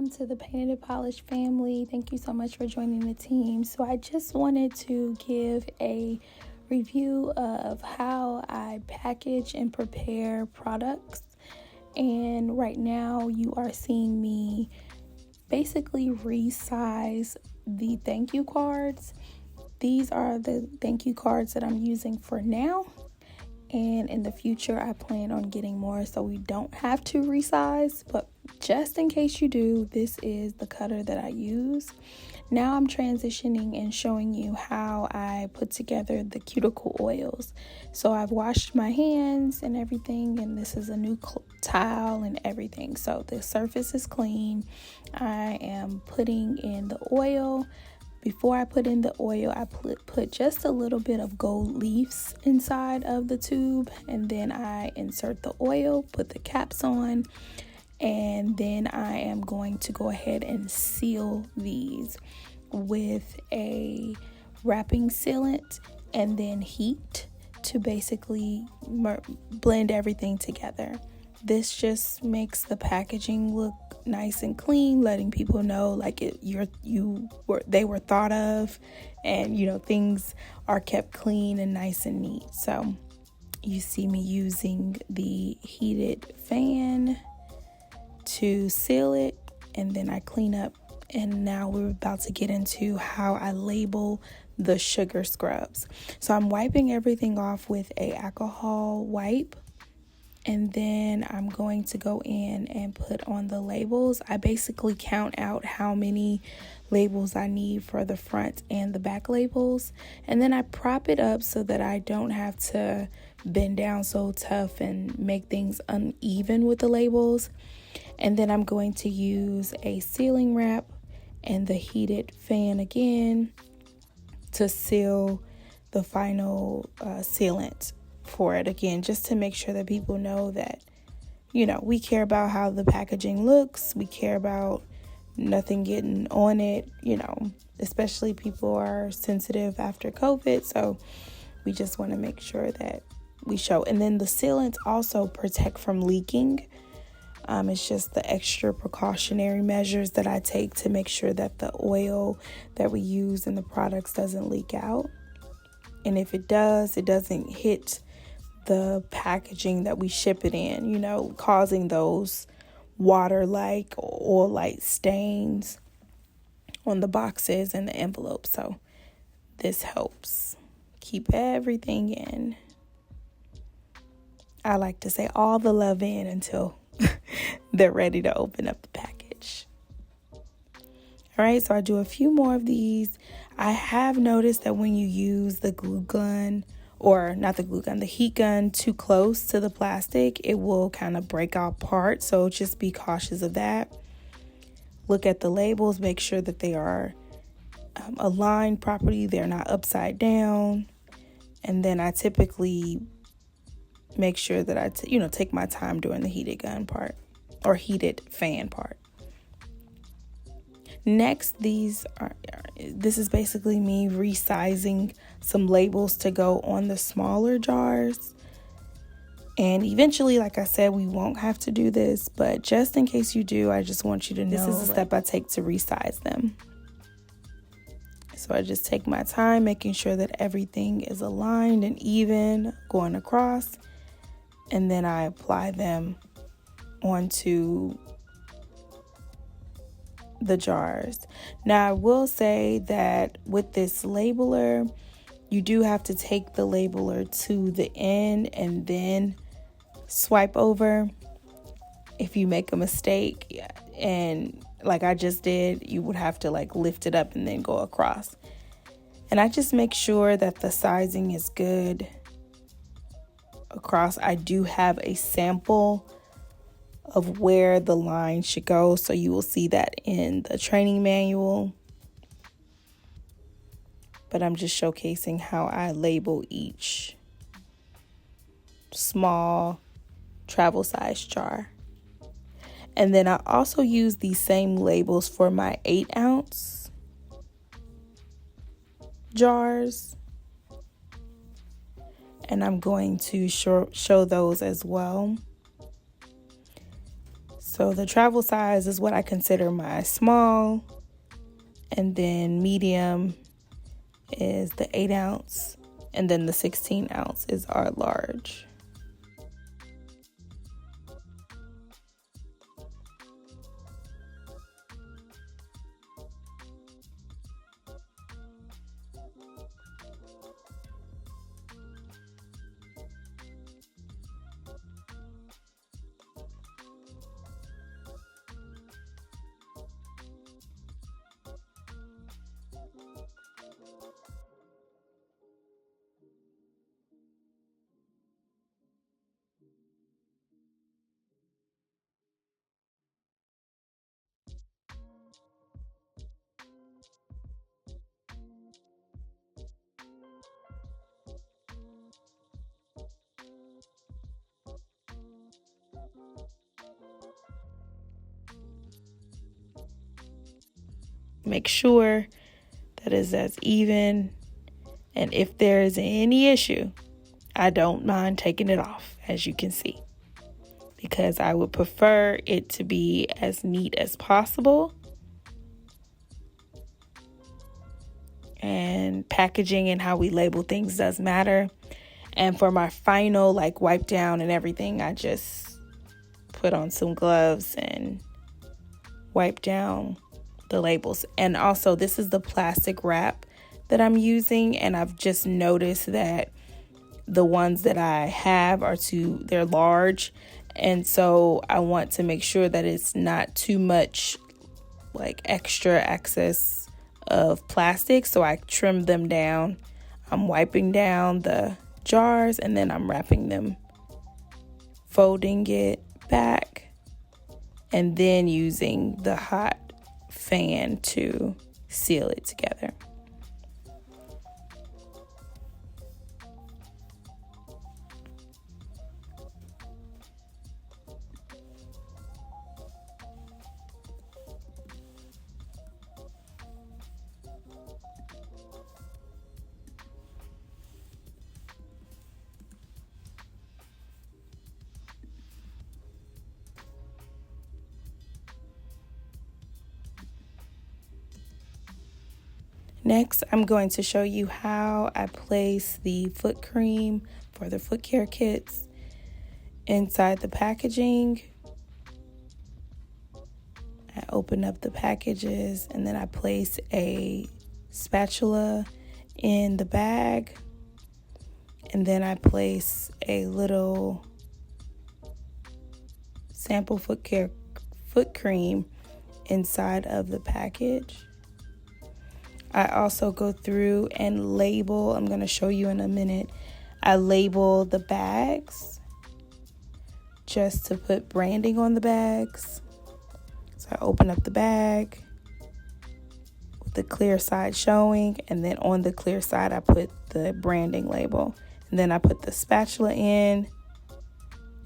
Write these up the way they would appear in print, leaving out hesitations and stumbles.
welcome to the Painted and Polished family. Thank you so much for joining the team. So I just wanted to give a review of how I package and prepare products. And right now you are seeing me basically resize the thank you cards. These are the thank you cards that I'm using for now. And in the future, I plan on getting more so we don't have to resize. But just in case you do, this is the cutter that I use. Now I'm transitioning and showing you how I put together the cuticle oils. So I've washed my hands and everything, and this is a new towel and everything. So the surface is clean. I am putting in the oil. Before I put in the oil, I put just a little bit of gold leaves inside of the tube, and then I insert the oil, put the caps on, and then I am going to go ahead and seal these with a wrapping sealant and then heat to basically blend everything together. This just makes the packaging look nice and clean, letting people know like they were thought of, and things are kept clean and nice and neat. So you see me using the heated fan to seal it, and then I clean up. And now we're about to get into how I label the sugar scrubs. So I'm wiping everything off with a alcohol wipe. And then I'm going to go in and put on the labels. I basically count out how many labels I need for the front and the back labels. And then I prop it up so that I don't have to bend down so tough and make things uneven with the labels. And then I'm going to use a sealing wrap and the heated fan again to seal the final sealant for it again, just to make sure that people know that we care about how the packaging looks. We care about nothing getting on it, especially people are sensitive after COVID, so we just want to make sure that we show. And then the sealants also protect from leaking. It's just the extra precautionary measures that I take to make sure that the oil that we use in the products doesn't leak out. And if it does, it doesn't hit the packaging that we ship it in, causing those water-like or oil-like stains on the boxes and the envelopes. So this helps keep everything in. I like to say all the love in until they're ready to open up the package. All right, so I do a few more of these. I have noticed that when you use the glue gun, or not the glue gun, the heat gun too close to the plastic, it will kind of break apart. So just be cautious of that. Look at the labels, make sure that they are aligned properly. They're not upside down. And then I typically make sure that I take my time during the heated gun part or heated fan part. Next, this is basically me resizing some labels to go on the smaller jars. And eventually, like I said, we won't have to do this, but just in case you do, I just want you to know this is the step I take to resize them. So I just take my time, making sure that everything is aligned and even going across, and then I apply them onto the jars. Now I will say that with this labeler, you do have to take the labeler to the end and then swipe over. If you make a mistake, and like I just did, you would have to lift it up and then go across. And I just make sure that the sizing is good across. I do have a sample of where the line should go, so you will see that in the training manual. But I'm just showcasing how I label each small travel size jar. And then I also use these same labels for my 8-ounce jars. And I'm going to show those as well. So the travel size is what I consider my small, and then medium is the 8 ounce, and then the 16 ounce is our large. Make sure that is as even, and if there is any issue, I don't mind taking it off, as you can see, because I would prefer it to be as neat as possible. And packaging and how we label things does matter. And for my final wipe down and everything, I just put on some gloves and wipe down the labels. And also, this is the plastic wrap that I'm using, and I've just noticed that the ones that I have they're large, and so I want to make sure that it's not too much extra excess of plastic, so I trim them down. I'm wiping down the jars, and then I'm wrapping them, folding it back, and then using the hot fan to seal it together. Next, I'm going to show you how I place the foot cream for the foot care kits inside the packaging. I open up the packages, and then I place a spatula in the bag, and then I place a little sample foot cream inside of the package. I also go through and label. I'm going to show you in a minute. I label the bags just to put branding on the bags. So I open up the bag with the clear side showing, and then on the clear side I put the branding label. And then I put the spatula in,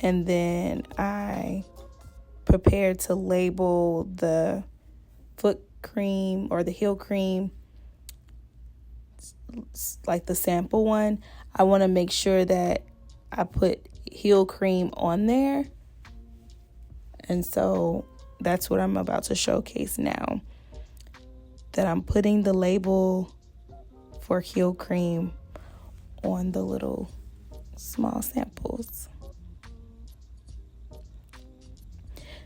and then I prepare to label the foot cream or the heel cream, like the sample one. I want to make sure that I put heel cream on there, and so that's what I'm about to showcase now, that I'm putting the label for heel cream on the little small samples.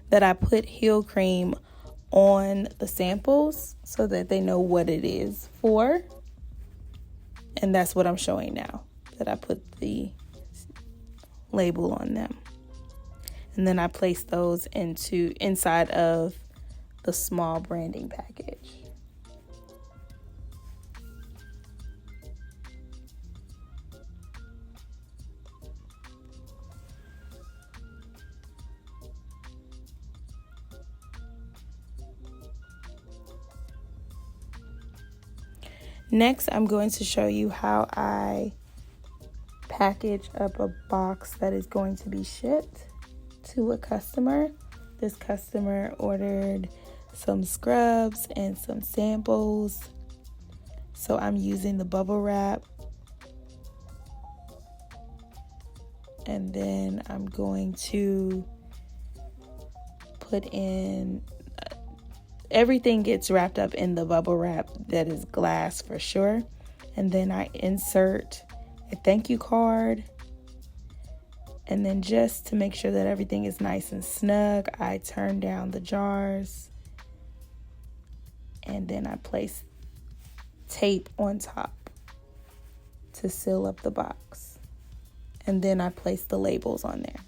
That I put heel cream on the samples so that they know what it is for. And that's what I'm showing now, that I put the label on them. And then I place those inside of the small branding package. Next, I'm going to show you how I package up a box that is going to be shipped to a customer. This customer ordered some scrubs and some samples. So I'm using the bubble wrap. And then I'm going to put in, everything gets wrapped up in the bubble wrap that is glass for sure. And then I insert a thank you card. And then just to make sure that everything is nice and snug, I turn down the jars. And then I place tape on top to seal up the box. And then I place the labels on there.